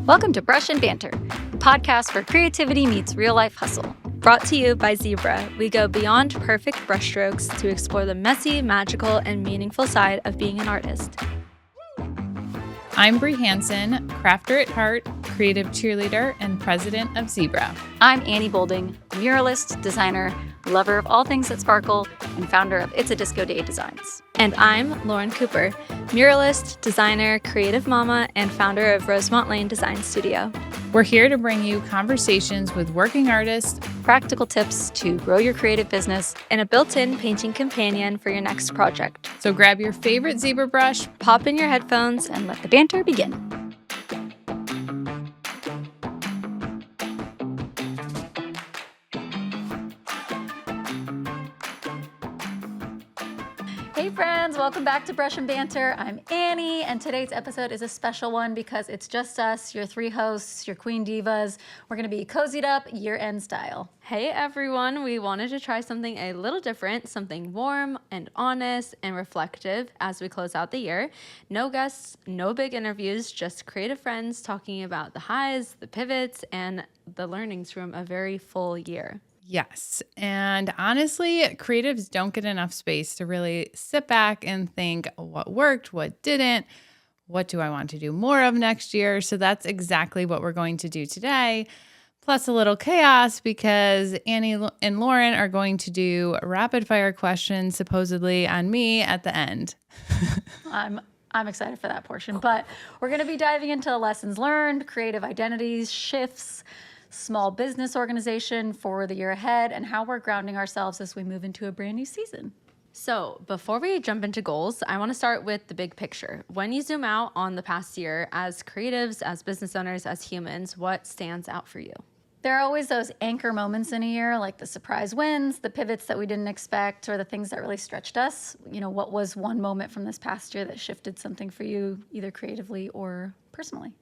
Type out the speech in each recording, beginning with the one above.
Welcome to Brush and Banter, the podcast where creativity meets real-life hustle. Brought to you by Zibra, we go beyond perfect brushstrokes to explore the messy, magical, and meaningful side of being an artist. I'm Brie Hansen, crafter at heart, creative cheerleader, and president of Zibra. I'm Annie Bolding, muralist, designer, lover of all things that sparkle, and founder of It's a Disco Day Designs. And I'm Lauren Cooper, muralist, designer, creative mama, and founder of Rosemont Lane Design Studio. We're here to bring you conversations with working artists, practical tips to grow your creative business, and a built-in painting companion for your next project. So grab your favorite Zebra brush, pop in your headphones, and let the banter begin. Hey friends, welcome back to Brush and Banter. I'm Annie, and today's episode is a special one because it's just us, your three hosts, your queen divas. We're gonna be cozied up year-end style. Hey everyone, we wanted to try something a little different, something warm and honest and reflective as we close out the year. No guests, no big interviews, just creative friends talking about the highs, the pivots, and the learnings from a very full year. Yes. And honestly, creatives don't get enough space to really sit back and think what worked, what didn't, what do I want to do more of next year? So that's exactly what we're going to do today. Plus a little chaos because Annie and Lauren are going to do rapid fire questions supposedly on me at the end. I'm excited for that portion, but we're going to be diving into lessons learned, creative identities, shifts, small business organization for the year ahead, and how we're grounding ourselves as we move into a brand new season. So before we jump into goals, I want to start with the big picture. When you zoom out on the past year, as creatives, as business owners, as humans, what stands out for you? There are always those anchor moments in a year, like the surprise wins, the pivots that we didn't expect, or the things that really stretched us. You know, what was one moment from this past year that shifted something for you, either creatively or personally?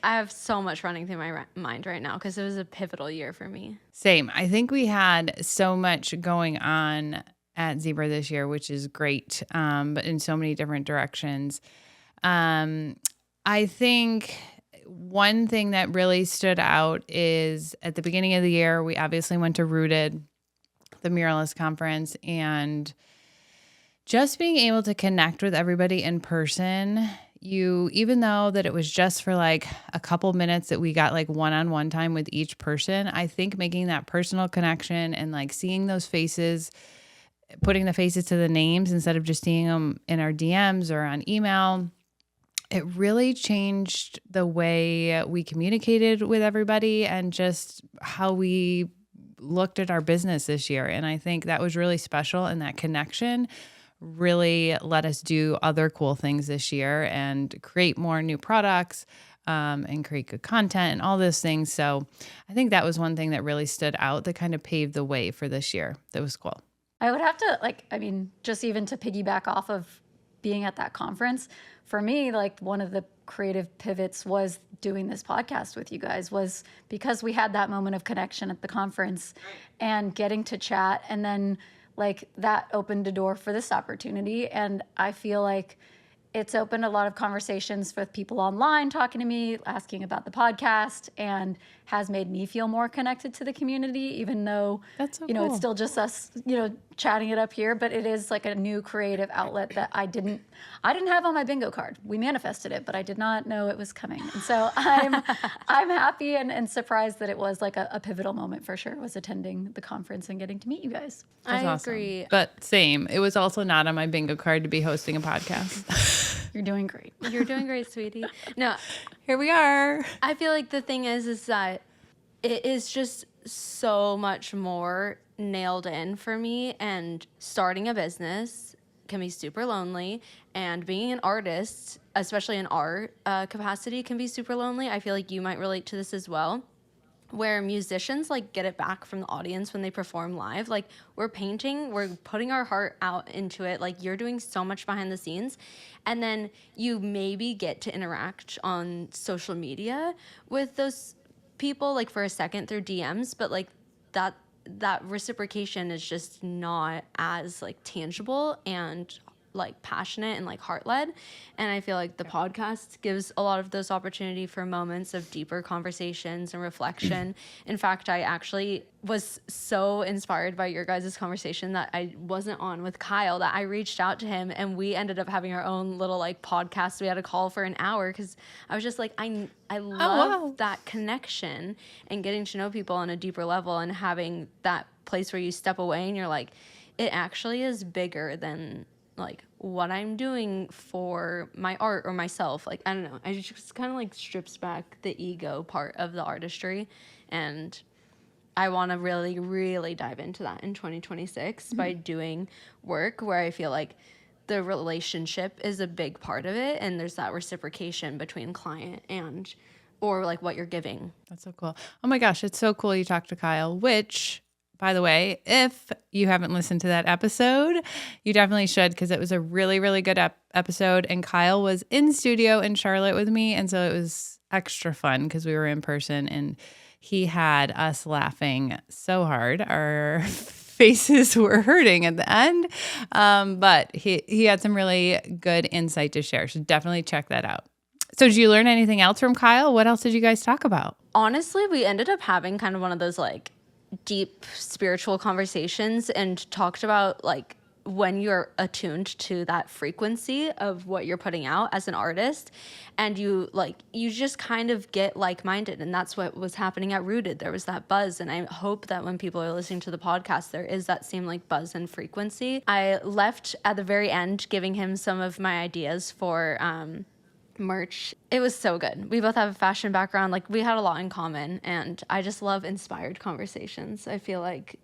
I have so much running through my mind right now because it was a pivotal year for me. Same. I think we had so much going on at Zebra this year, which is great, but in so many different directions. I think one thing that really stood out is at the beginning of the year, we obviously went to Rooted, the Muralist Conference, and just being able to connect with everybody in person. Even though that it was just for like a couple minutes that we got like one-on-one time with each person, I think making that personal connection and like seeing those faces, putting the faces to the names instead of just seeing them in our DMs or on email, it really changed the way we communicated with everybody and just how we looked at our business this year. And I think that was really special, and that connection really let us do other cool things this year and create more new products and create good content and all those things. So I think that was one thing that really stood out that kind of paved the way for this year. That was cool. I would have to, just even to piggyback off of being at that conference, for me, like one of the creative pivots was doing this podcast with you guys, was because we had that moment of connection at the conference and getting to chat, and then like that opened a door for this opportunity. And I feel like it's opened a lot of conversations with people online talking to me, asking about the podcast, and has made me feel more connected to the community, even though, That's so cool. Cool. It's still just us, chatting it up here, but it is like a new creative outlet that I didn't have on my bingo card. We manifested it, but I did not know it was coming. And so I'm happy and surprised that it was like a pivotal moment for sure, was attending the conference and getting to meet you guys. I awesome. agree. But same. It was also not on my bingo card to be hosting a podcast. You're doing great. You're doing great, sweetie. No, Here we are. I feel like the thing is that it is just so much more nailed in for me, and starting a business can be super lonely, and being an artist, especially in art capacity, can be super lonely. I feel like you might relate to this as well, where musicians like get it back from the audience when they perform live. Like, we're painting, we're putting our heart out into it. Like, you're doing so much behind the scenes, and then you maybe get to interact on social media with those people like for a second through DMs, but like that reciprocation is just not as like tangible and like passionate and like heart led. And I feel like the podcast gives a lot of those opportunity for moments of deeper conversations and reflection. In fact, I actually was so inspired by your guys' conversation that I wasn't on with Kyle, that I reached out to him and we ended up having our own little like podcast. We had a call for an hour because I was just like, I love that connection and getting to know people on a deeper level and having that place where you step away and you're like, it actually is bigger than like what I'm doing for my art or myself. Like, I don't know. I just kind of like strips back the ego part of the artistry. And I want to really, really dive into that in 2026 by doing work where I feel like the relationship is a big part of it. And there's that reciprocation between client and, or like what you're giving. That's so cool. Oh my gosh, it's so cool you talked to Kyle, which, by the way, if you haven't listened to that episode, you definitely should, because it was a really, really good episode. And Kyle was in studio in Charlotte with me. And so it was extra fun because we were in person and he had us laughing so hard. Our faces were hurting at the end. But he had some really good insight to share. So definitely check that out. So did you learn anything else from Kyle? What else did you guys talk about? Honestly, we ended up having kind of one of those like deep spiritual conversations and talked about like when you're attuned to that frequency of what you're putting out as an artist, and you just kind of get like-minded. And that's what was happening at Rooted. There was that buzz, and I hope that when people are listening to the podcast, there is that same like buzz and frequency. I left at the very end giving him some of my ideas for merch. It was so good. We both have a fashion background. Like, we had a lot in common, and I just love inspired conversations. I feel like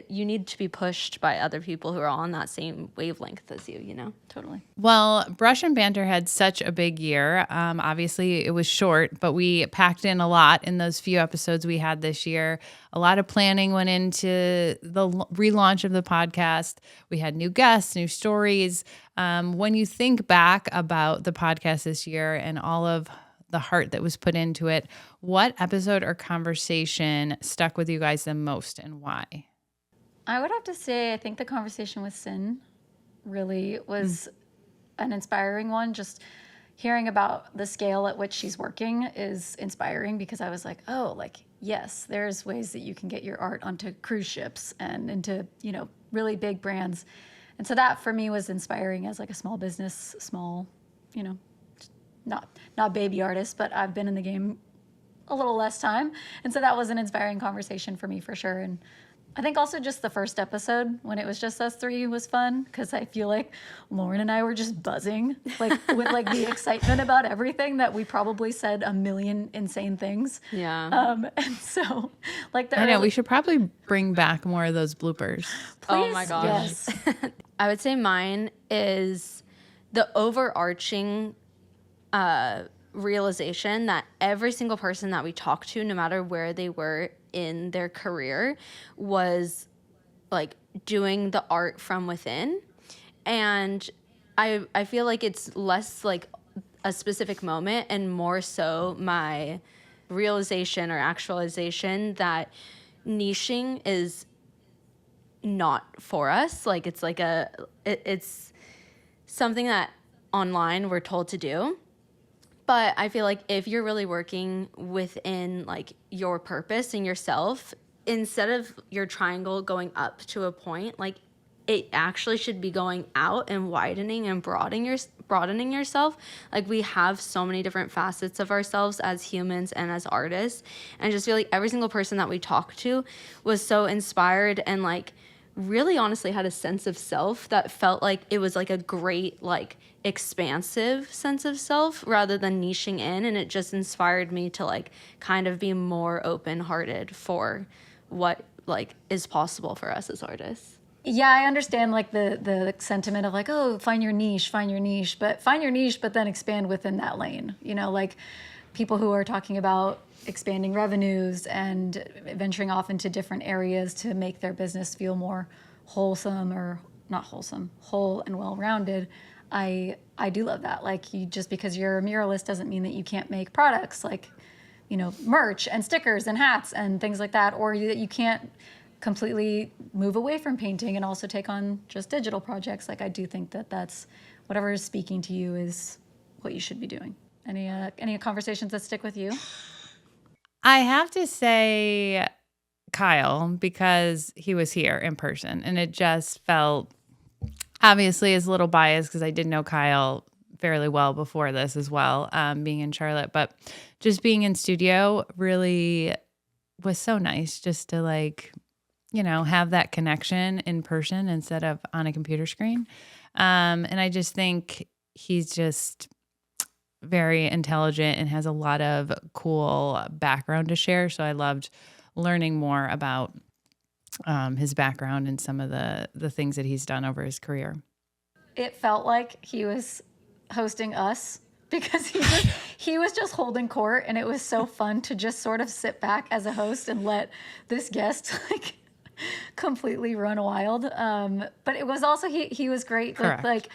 you need to be pushed by other people who are on that same wavelength as you, you know? Totally. Well, Brush and Banter had such a big year. Obviously, it was short, but we packed in a lot in those few episodes we had this year. A lot of planning went into the relaunch of the podcast. We had new guests, new stories. When you think back about the podcast this year and all of the heart that was put into it, what episode or conversation stuck with you guys the most and why? I would have to say, I think the conversation with Sin really was an inspiring one. Just hearing about the scale at which she's working is inspiring, because I was like, oh, like, yes, there's ways that you can get your art onto cruise ships and into, you know, really big brands. And so that for me was inspiring as like a small business, you know, not baby artist, but I've been in the game a little less time. And so that was an inspiring conversation for me for sure. And I think also just the first episode when it was just us three was fun, because I feel like Lauren and I were just buzzing like with like the excitement about everything, that we probably said a million insane things. Yeah. And so like I know we should probably bring back more of those bloopers. Oh my gosh. Yes. I would say mine is the overarching realization that every single person that we talked to, no matter where they were in their career, was like doing the art from within. And I feel like it's less like a specific moment and more so my realization or actualization that niching is not for us. Like, it's like it's something that online we're told to do. But I feel like if you're really working within like your purpose and yourself, instead of your triangle going up to a point, like it actually should be going out and widening and broadening yourself. Like, we have so many different facets of ourselves as humans and as artists. And I just feel like every single person that we talked to was so inspired and like really honestly had a sense of self that felt like it was like a great like expansive sense of self rather than niching in. And it just inspired me to like kind of be more open-hearted for what like is possible for us as artists. Yeah, I understand like the sentiment of like, oh, find your niche, but then expand within that lane. You know, like people who are talking about expanding revenues and venturing off into different areas to make their business feel more wholesome, or not wholesome, whole and well-rounded. I do love that. Like, just because you're a muralist doesn't mean that you can't make products like, you know, merch and stickers and hats and things like that, or that you can't completely move away from painting and also take on just digital projects. Like I do think that that's whatever is speaking to you is what you should be doing. Any conversations that stick with you? I have to say Kyle, because he was here in person, and it just felt, obviously is a little biased because I did know Kyle fairly well before this as well, being in Charlotte, but just being in studio really was so nice just to like, have that connection in person instead of on a computer screen. And I just think he's just very intelligent and has a lot of cool background to share. So I loved learning more about his background and some of the things that he's done over his career. It felt like he was hosting us because he was just holding court, and it was so fun to just sort of sit back as a host and let this guest like completely run wild. But it was also he was great with like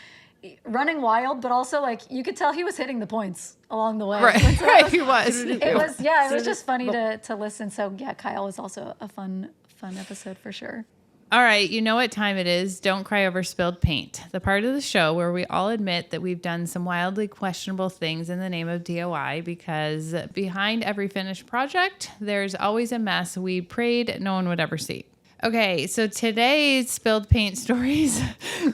running wild, but also like you could tell he was hitting the points along the way. Right, So right, he was. It was just funny to listen. So yeah, Kyle was also a fun episode for sure. All right, you know what time it is. Don't cry over spilled paint. The part of the show where we all admit that we've done some wildly questionable things in the name of DIY, because behind every finished project, there's always a mess we prayed no one would ever see. Okay, so today's spilled paint stories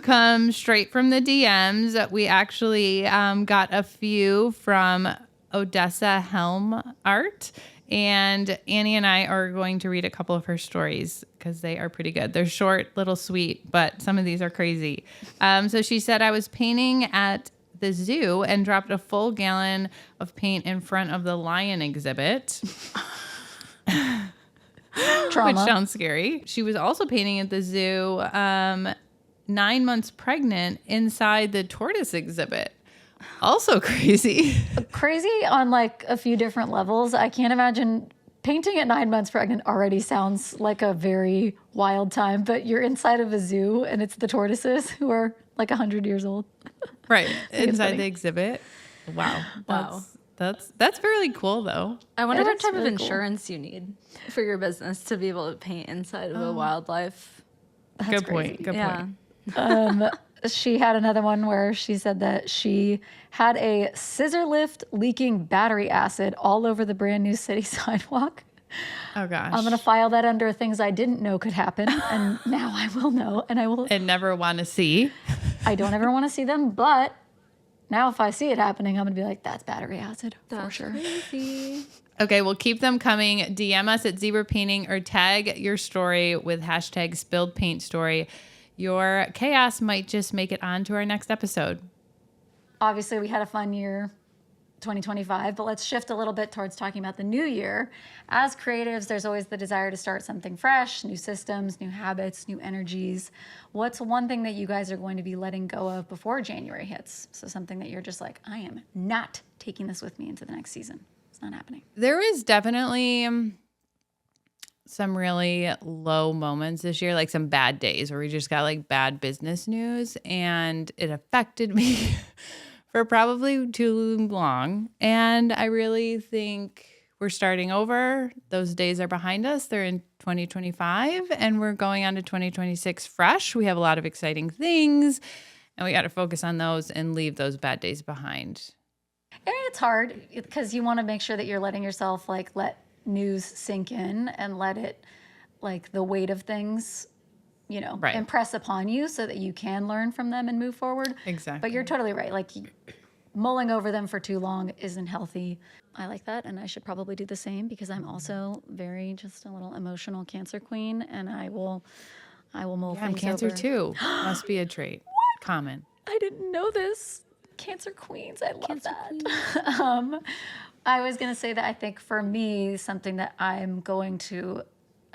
come straight from the DMs. We actually got a few from Odessa Helm Art. And Annie and I are going to read a couple of her stories because they are pretty good. They're short, little sweet, but some of these are crazy. So she said, I was painting at the zoo and dropped a full gallon of paint in front of the lion exhibit. Trauma. Which sounds scary. She was also painting at the zoo 9 months pregnant inside the tortoise exhibit. Also crazy. Crazy on like a few different levels. I can't imagine painting at 9 months pregnant already sounds like a very wild time, but you're inside of a zoo and it's the tortoises who are like 100 years old. Right. Inside the exhibit. Wow. That's really cool though. I wonder what type really of cool. insurance you need for your business to be able to paint inside of a wildlife. Good point. Good point. She had another one where she said that she had a scissor lift leaking battery acid all over the brand new city sidewalk. Oh gosh. I'm going to file that under things I didn't know could happen. And now I will know. And I will. And never want to see. I don't ever want to see them. But now if I see it happening, I'm going to be like, that's battery acid for sure. Crazy. Okay, well, keep them coming. DM us at Zibra Painting or tag your story with hashtag spilled paint story. Your chaos might just make it on to our next episode. Obviously, we had a fun year, 2025, but let's shift a little bit towards talking about the new year. As creatives, there's always the desire to start something fresh, new systems, new habits, new energies. What's one thing that you guys are going to be letting go of before January hits? So something that you're just like, I am not taking this with me into the next season. It's not happening. There is definitely some really low moments this year, like some bad days where we just got like bad business news, and it affected me for probably too long. And I really think we're starting over. Those days are behind us. They're in 2025 and we're going on to 2026 fresh. We have a lot of exciting things and we got to focus on those and leave those bad days behind. And it's hard because you want to make sure that you're letting yourself like let news sink in and let it, like the weight of things, impress upon you so that you can learn from them and move forward. Exactly. But you're totally right. Like mulling over them for too long isn't healthy. I like that. And I should probably do the same because I'm also very just a little emotional Cancer queen, and I will mull I'm things Cancer over. too. Must be a trait. Common. I didn't know this. Cancer queens. I love that. I was going to say that I think for me, something that I'm going to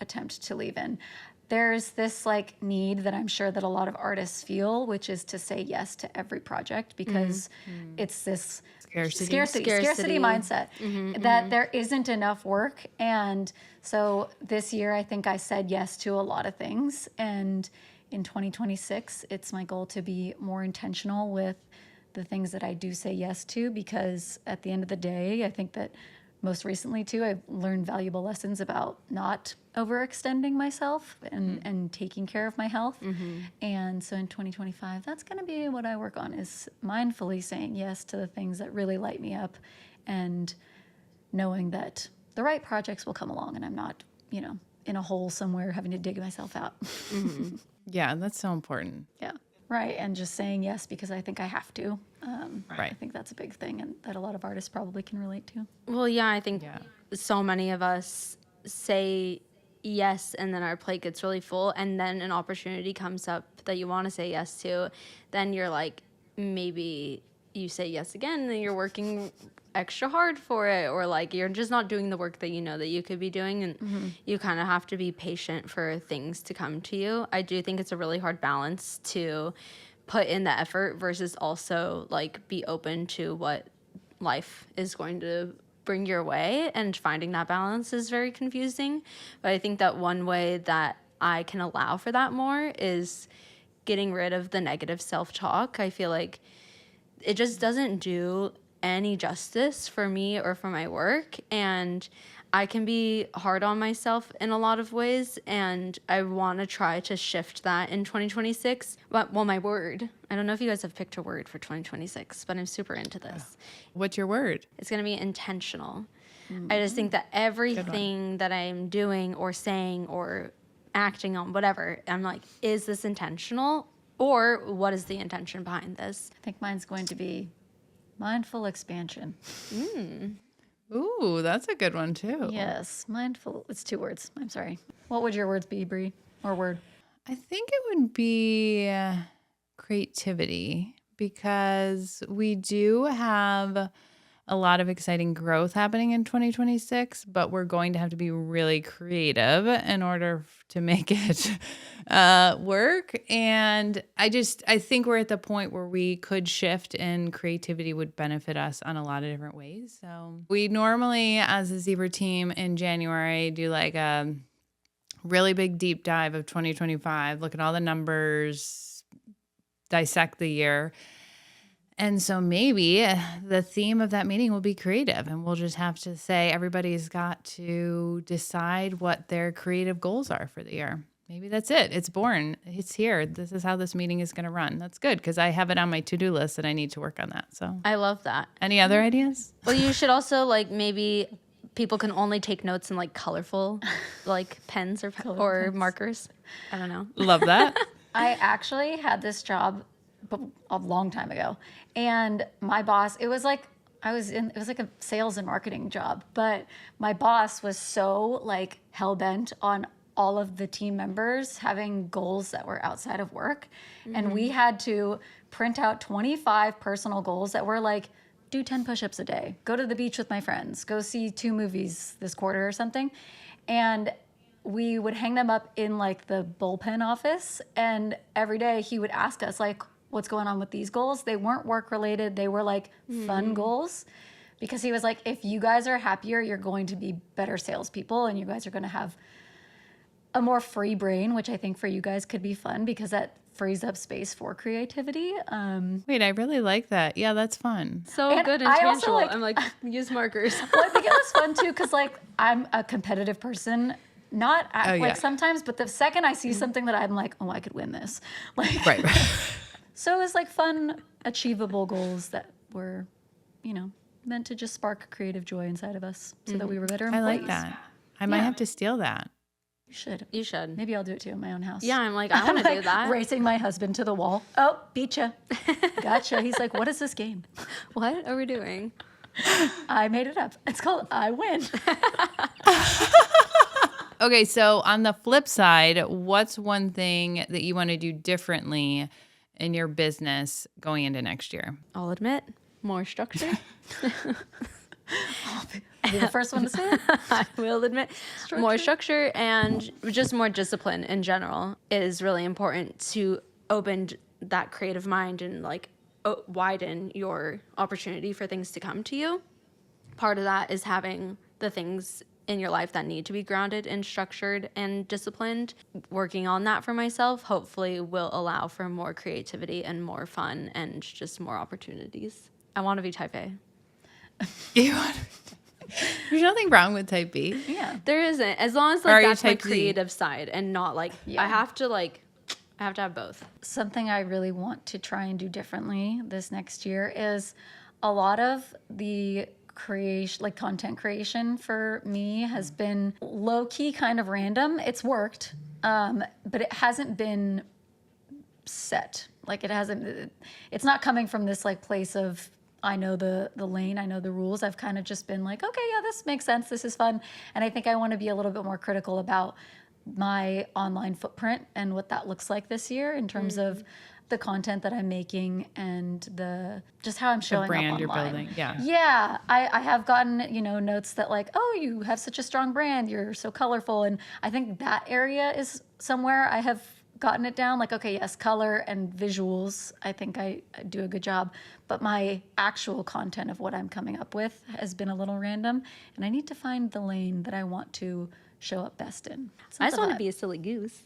attempt to leave in, there's this like need that I'm sure that a lot of artists feel, which is to say yes to every project because it's this scarcity mindset that there isn't enough work. And so this year, I think I said yes to a lot of things. And in 2026, it's my goal to be more intentional with the things that I do say yes to, because at the end of the day, I think that most recently too, I've learned valuable lessons about not overextending myself and taking care of my health. And so in 2025, that's going to be what I work on, is mindfully saying yes to the things that really light me up, and knowing that the right projects will come along and I'm not, in a hole somewhere having to dig myself out. Yeah, that's so important. Yeah. Right. And just saying yes because I think I have to. I Right. think that's a big thing, and that a lot of artists probably can relate to. Well, yeah, I think so many of us say yes, and then our plate gets really full, and then an opportunity comes up that you want to say yes to. Then you're like, maybe you say yes again, and you're working extra hard for it, or like you're just not doing the work that you know that you could be doing, and you kind of have to be patient for things to come to you. I do think it's a really hard balance to put in the effort versus also like be open to what life is going to bring your way, and finding that balance is very confusing. But I think that one way that I can allow for that more is getting rid of the negative self-talk. I feel like it just doesn't do any justice for me or for my work, and I can be hard on myself in a lot of ways, and I want to try to shift that in 2026. But, well, my word, I don't know if you guys have picked a word for 2026, but I'm super into this. What's your word? It's going to be intentional. I just think that everything that I'm doing or saying or acting on, whatever, I'm like, is this intentional? Or what is the intention behind this? I think mine's going to be mindful expansion. Ooh, that's a good one too. Yes, mindful. It's 2 words. I'm sorry. What would your words be, Brie? Or word? I think it would be creativity, because we do have a lot of exciting growth happening in 2026, but we're going to have to be really creative in order to make it work. And I think we're at the point where we could shift, and creativity would benefit us on a lot of different ways. So we normally, as a Zibra team in January, do like a really big deep dive of 2025, look at all the numbers, dissect the year. And so maybe the theme of that meeting will be creative, and we'll just have to say everybody's got to decide what their creative goals are for the year. Maybe that's it. It's born. It's here. This is how this meeting is going to run. That's good, because I have it on my to-do list and I need to work on that. So I love that. any other ideas? Well, you should also like maybe people can only take notes in like colorful like pens or pens. markers. I don't know. Love that. I actually had this job a long time ago, and my boss, it was like a sales and marketing job, but my boss was so like hell-bent on all of the team members having goals that were outside of work. And we had to print out 25 personal goals that were like, do 10 push-ups a day, go to the beach with my friends, go see 2 movies this quarter or something. And we would hang them up in like the bullpen office, and every day he would ask us like, what's going on with these goals? They weren't work related. They were like fun goals, because he was like, if you guys are happier, you're going to be better salespeople, and you guys are going to have a more free brain, which I think for you guys could be fun, because that frees up space for creativity. Wait, I really like that. Yeah, that's fun. So And good and I also, tangible. like- I'm like, use markers. Well, I think it was fun too, because like I'm a competitive person. Not yeah. like sometimes, but the second I see something that I'm like, oh, I could win this. Like, Right. So it was like fun, achievable goals that were, meant to just spark creative joy inside of us, so that we were better I employees. like that. I might have to steal that. You should. You should. Maybe I'll do it too in my own house. Yeah, I'm like, I want to do that. Racing my husband to the wall. Oh, beat ya. Gotcha. He's like, what is this game? What are we doing? I made it up. It's called I Win. Okay, so on the flip side, what's one thing that you want to do differently in your business going into next year? I'll admit, more structure. I'll be the first one to say it. I will admit, more structure and just more discipline in general is really important to open that creative mind and like widen your opportunity for things to come to you. Part of that is having the things in your life that need to be grounded and structured and disciplined. Working on that for myself hopefully will allow for more creativity and more fun and just more opportunities. I want to be type A. You want There's nothing wrong with type B. Yeah. There isn't, as long as Or are like you that's my type Z? creative side and not like Yeah. I have to have both. Something I really want to try and do differently this next year is a lot of the creation, like content creation for me has been low key, kind of random. It's worked, but it hasn't been set. Like it's not coming from this like place of I know the lane, I know the rules. I've kind of just been like, okay, yeah, this makes sense. This is fun. And I think I want to be a little bit more critical about my online footprint and what that looks like this year in terms of the content that I'm making and the just how I'm showing brand up you're online. building, yeah. Yeah, I have gotten, notes that like, oh, you have such a strong brand, you're so colorful. And I think that area is somewhere I have gotten it down. Like, okay, yes, color and visuals, I think I do a good job. But my actual content of what I'm coming up with has been a little random. And I need to find the lane that I want to show up best in. I just want to be a silly goose.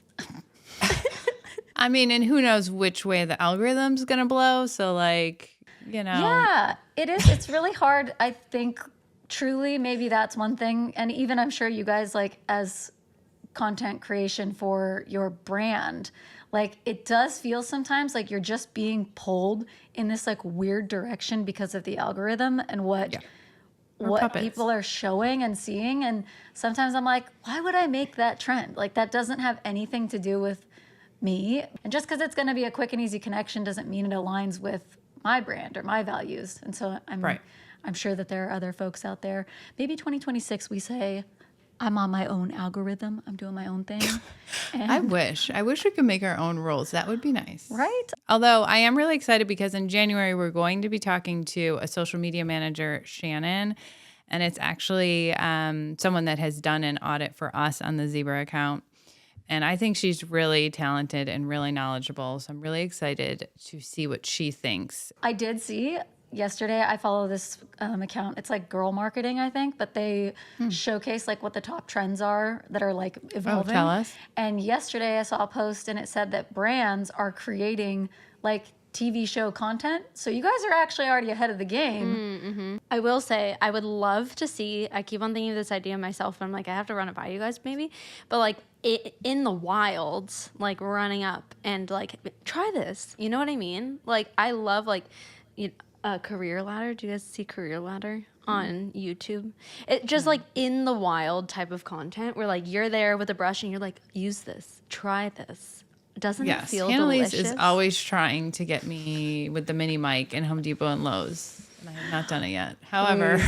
I mean, and who knows which way the algorithm's going to blow. So, like, Yeah, it is. It's really hard. I think truly maybe that's one thing. And even I'm sure you guys, like, as content creation for your brand, like, it does feel sometimes like you're just being pulled in this, like, weird direction because of the algorithm and what puppets. people are showing and seeing. And sometimes I'm like, why would I make that trend? Like, that doesn't have anything to do with me. And just because it's going to be a quick and easy connection doesn't mean it aligns with my brand or my values. And so I'm sure that there are other folks out there. Maybe 2026 we say, I'm on my own algorithm. I'm doing my own thing. And, I wish we could make our own rules. That would be nice. right? Although I am really excited because in January, we're going to be talking to a social media manager, Shannon. And it's actually someone that has done an audit for us on the Zibra account. And I think she's really talented and really knowledgeable. So I'm really excited to see what she thinks. I did see yesterday, I follow this account. It's like girl marketing, I think, but they showcase like what the top trends are that are like evolving. tell us. And yesterday I saw a post and it said that brands are creating like TV show content. So you guys are actually already ahead of the game. I will say, I would love to see, I keep on thinking of this idea myself, but I'm like, I have to run it by you guys maybe. But like in the wilds, like running up and like, try this. You know what I mean? Like, I love like, Career Ladder. Do you guys see Career Ladder on YouTube? It just like in the wild type of content where like you're there with a brush and you're like, use this, try this. Doesn't it feel Annalise delicious? is always trying to get me with the mini mic in Home Depot and Lowe's. And I have not done it yet. However,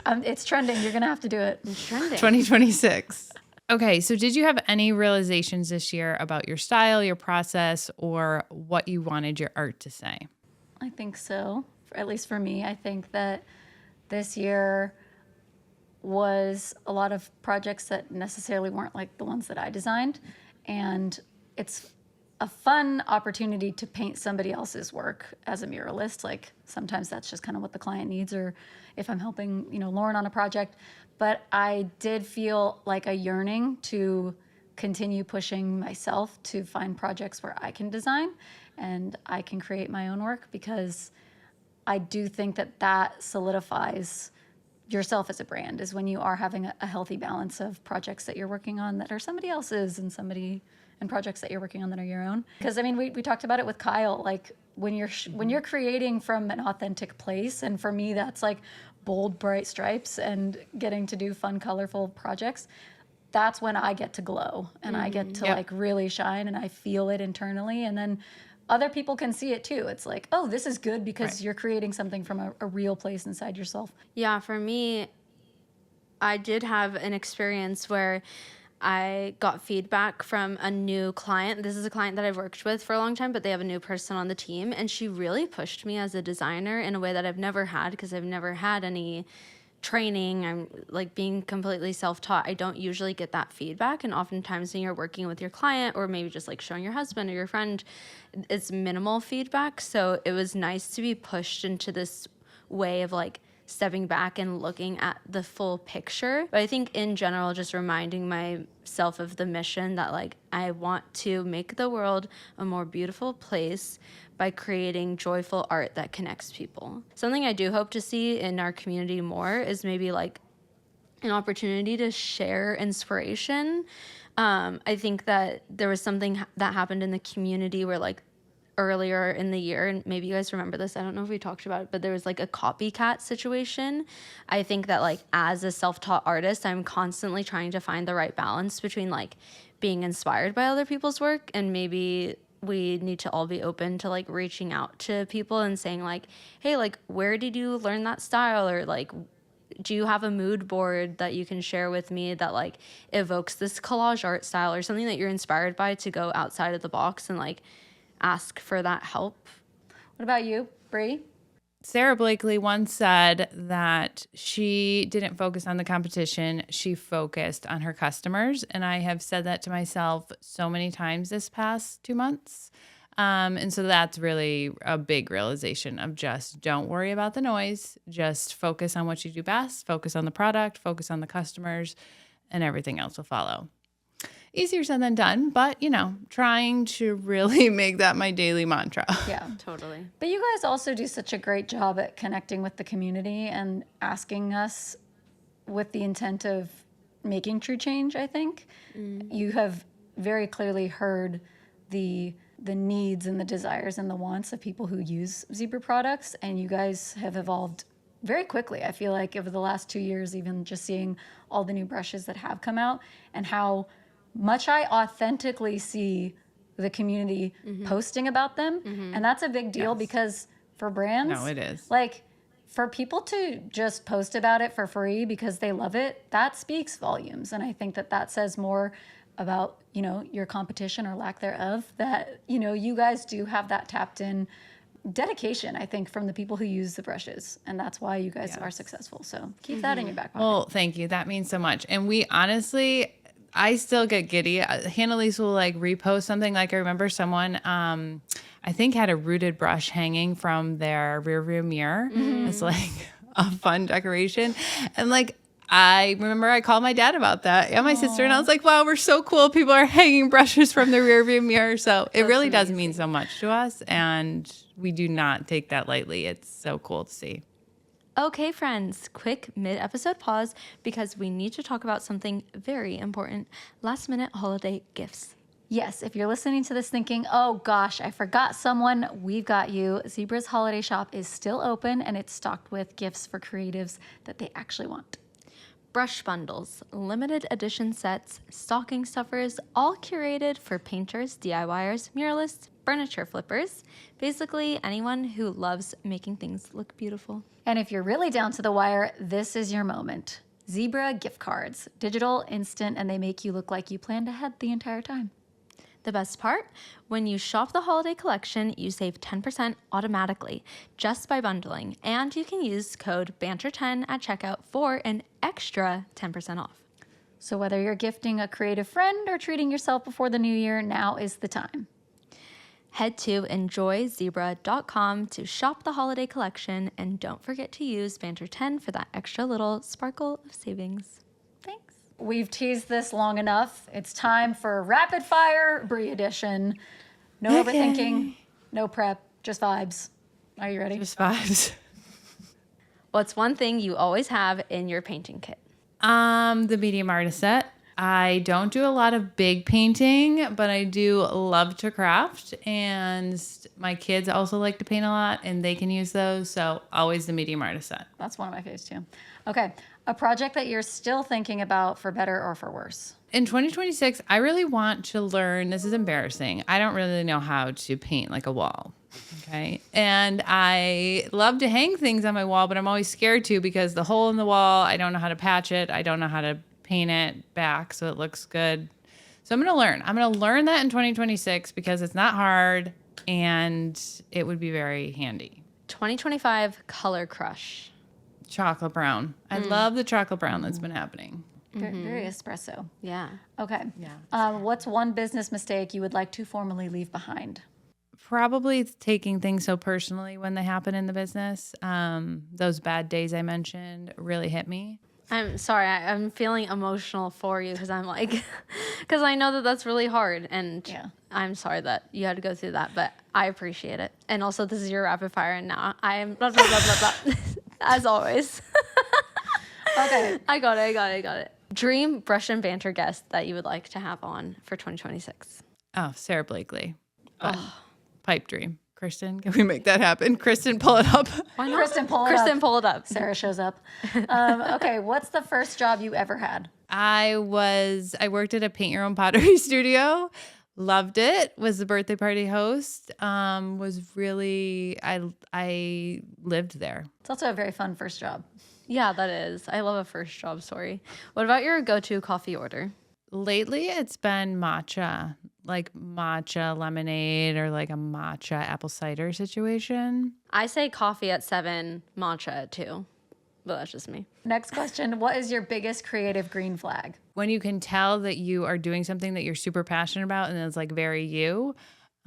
It's trending. You're going to have to do it. It's trending. 2026. Okay, so did you have any realizations this year about your style, your process, or what you wanted your art to say? I think so. At least for me, I think that this year was a lot of projects that necessarily weren't like the ones that I designed. And it's a fun opportunity to paint somebody else's work as a muralist. Like sometimes that's just kind of what the client needs, or if I'm helping, Lauren on a project. But I did feel like a yearning to continue pushing myself to find projects where I can design and I can create my own work, because I do think that solidifies yourself as a brand, is when you are having a healthy balance of projects that you're working on that are somebody else's and projects that you're working on that are your own. Because I mean, we talked about it with Kyle, like when you're creating from an authentic place, and for me that's like bold, bright stripes and getting to do fun, colorful projects. That's when I get to glow and I get to like really shine, and I feel it internally, and then other people can see it too. It's like, oh, this is good because you're creating something from a real place inside yourself. Yeah, for me, I did have an experience where I got feedback from a new client. This is a client that I've worked with for a long time, but they have a new person on the team. And she really pushed me as a designer in a way that I've never had, because I've never had any training. I'm like being completely self-taught. I don't usually get that feedback. And oftentimes when you're working with your client, or maybe just like showing your husband or your friend, it's minimal feedback. So it was nice to be pushed into this way of like stepping back and looking at the full picture. But I think in general, just reminding myself of the mission that like I want to make the world a more beautiful place by creating joyful art that connects people. Something I do hope to see in our community more is maybe like an opportunity to share inspiration. I think that there was something that happened in the community where like earlier in the year, and maybe you guys remember this, I don't know if we talked about it, but there was like a copycat situation. I think that like as a self-taught artist, I'm constantly trying to find the right balance between like being inspired by other people's work, and maybe we need to all be open to like reaching out to people and saying like, hey, like where did you learn that style, or like do you have a mood board that you can share with me that like evokes this collage art style or something that you're inspired by, to go outside of the box and like ask for that help. What about you, Brie? Sarah Blakely once said that she didn't focus on the competition. She focused on her customers. And I have said that to myself so many times this past 2 months. And so that's really a big realization of just don't worry about the noise. Just focus on what you do best. Focus on the product. Focus on the customers. And everything else will follow. Easier said than done, but, you know, trying to really make that my daily mantra. Yeah. Totally. But you guys also do such a great job at connecting with the community and asking us with the intent of making true change, I think. You have very clearly heard the needs and the desires and the wants of people who use Zibra products, and you guys have evolved very quickly. I feel like over the last 2 years, even just seeing all the new brushes that have come out and how much I authentically see the community posting about them. And that's a big deal because for brands, No, it is. like for people to just post about it for free because they love it, that speaks volumes. And I think that that says more about, you know, your competition or lack thereof, that, you know, you guys do have that tapped in dedication, I think, from the people who use the brushes. And that's why you guys are successful. So keep that in your back pocket. Well, thank you. That means so much. And we honestly, I still get giddy. Hannah-Lise will like repost something. Like I remember someone, I think had a rooted brush hanging from their rear view mirror. It's like a fun decoration. And like, I remember I called my dad about that and my sister, and I was like, wow, we're so cool. People are hanging brushes from the rear view mirror. So it really does mean so much to us. And we do not take that lightly. It's so cool to see. Okay, friends, quick mid-episode pause because we need to talk about something very important. Last-minute holiday gifts. Yes, if you're listening to this thinking, oh gosh, I forgot someone, we've got you. Zibra's holiday shop is still open and it's stocked with gifts for creatives that they actually want. Brush bundles, limited edition sets, stocking stuffers, all curated for painters, DIYers, muralists, furniture flippers, basically anyone who loves making things look beautiful. And if you're really down to the wire, this is your moment. Zibra gift cards, digital, instant, and they make you look like you planned ahead the entire time. The best part? When you shop the holiday collection, you save 10% automatically just by bundling, and you can use code BANTER10 at checkout for an extra 10% off. So whether you're gifting a creative friend or treating yourself before the new year, now is the time. Head to enjoyzebra.com to shop the holiday collection, and don't forget to use BANTER10 for that extra little sparkle of savings. Thanks. We've teased this long enough. It's time for Rapid Fire Brie Edition. No overthinking, no prep, just vibes. Are you ready? Just vibes. What's one thing you always have in your painting kit? The medium artist set. I don't do a lot of big painting, but I do love to craft, and my kids also like to paint a lot and they can use those. So always the medium artist set. That's one of my faves too. Okay. A project that you're still thinking about for better or for worse? In 2026, I really want to learn, this is embarrassing, I don't really know how to paint like a wall. Okay. And I love to hang things on my wall, but I'm always scared to because the hole in the wall, I don't know how to patch it. I don't know how to paint it back so it looks good. So I'm going to learn. I'm going to learn that in 2026 because it's not hard and it would be very handy. 2025 color crush. Chocolate brown. I love the chocolate brown that's been happening. Very espresso. Yeah. Okay. Yeah. What's one business mistake you would like to formally leave behind? Probably taking things so personally when they happen in the business. Those bad days I mentioned really hit me. I'm sorry, I'm feeling emotional for you because I'm like, because I know that that's really hard, and I'm sorry that you had to go through that, but I appreciate it. And also, this is your rapid fire, and now I am blah, blah, blah, blah, blah, as always. Okay. I got it. Dream brush and banter guest that you would like to have on for 2026. Oh, Sarah Blakely. Pipe dream. Kristen, can we make that happen? Kristen, pull it up. Why not? Kristen, pull it Kristen, up. pull it up. Sarah shows up. Okay, what's the first job you ever had? I worked at a paint your own pottery studio. Loved it. Was the birthday party host. Was really, I lived there. It's also a very fun first job. Yeah, that is. I love a first job story. What about your go-to coffee order? Lately, it's been matcha, like matcha lemonade or like a matcha apple cider situation. I say coffee at 7, matcha at 2. But that's just me. Next question. What is your biggest creative green flag? When you can tell that you are doing something that you're super passionate about and it's like very you,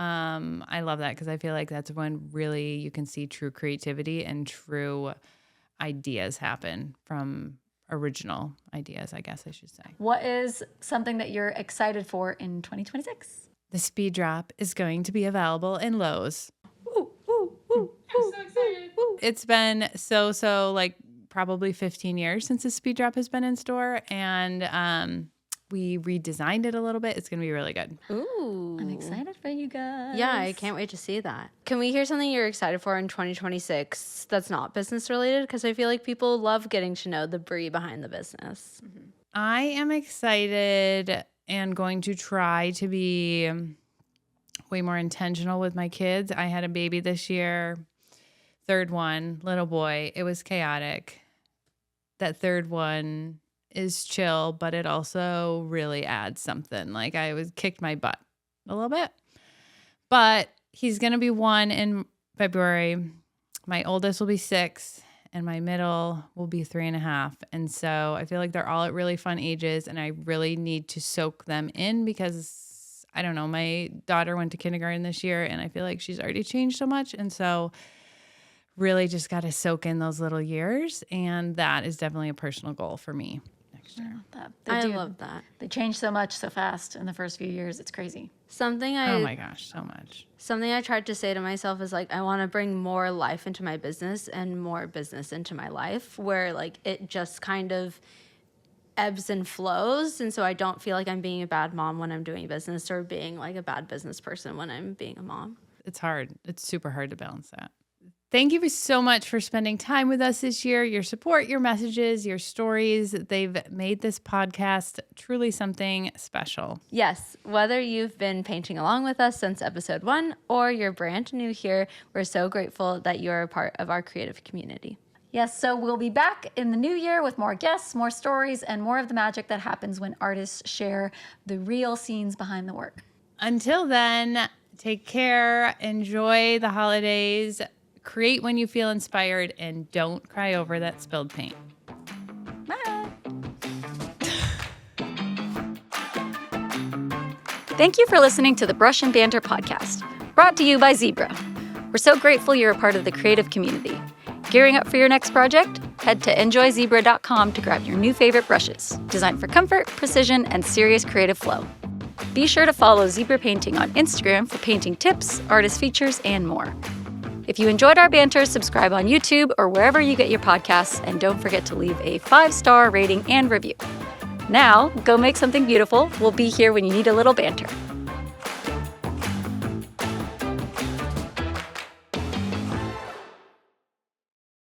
I love that because I feel like that's when really you can see true creativity and true ideas happen from original ideas, I guess I should say. What is something that you're excited for in 2026? The speed drop is going to be available in Lowe's. Woo, woo, woo, I'm so excited. It's been so like probably 15 years since the speed drop has been in store, and we redesigned it a little bit. It's going to be really good. Ooh. I'm excited for you guys. Yeah, I can't wait to see that. Can we hear something you're excited for in 2026 that's not business related? Because I feel like people love getting to know the Brie behind the business. Mm-hmm. I am excited and going to try to be way more intentional with my kids. I had a baby this year, third one, little boy. It was chaotic. That third one is chill, but it also really adds something. Like I kicked my butt a little bit, but he's going to be 1 in February. My oldest will be 6 and my middle will be 3.5. And so I feel like they're all at really fun ages and I really need to soak them in because I don't know, my daughter went to kindergarten this year and I feel like she's already changed so much. And so really just got to soak in those little years. And that is definitely a personal goal for me. I love that. They change so much so fast in the first few years. It's crazy. Oh my gosh, so much. Something I tried to say to myself is like, I want to bring more life into my business and more business into my life where like it just kind of ebbs and flows. And so I don't feel like I'm being a bad mom when I'm doing business or being like a bad business person when I'm being a mom. It's hard. It's super hard to balance that. Thank you so much for spending time with us this year. Your support, your messages, your stories, they've made this podcast truly something special. Yes, whether you've been painting along with us since episode 1 or you're brand new here, we're so grateful that you're a part of our creative community. Yes, so we'll be back in the new year with more guests, more stories, and more of the magic that happens when artists share the real scenes behind the work. Until then, take care, enjoy the holidays, create when you feel inspired, and don't cry over that spilled paint. Bye. Thank you for listening to the Brush and Banter podcast, brought to you by Zibra. We're so grateful you're a part of the creative community. Gearing up for your next project? Head to enjoyzebra.com to grab your new favorite brushes, designed for comfort, precision, and serious creative flow. Be sure to follow Zibra Painting on Instagram for painting tips, artist features, and more. If you enjoyed our banter, subscribe on YouTube or wherever you get your podcasts, and don't forget to leave a 5-star rating and review. Now, go make something beautiful. We'll be here when you need a little banter.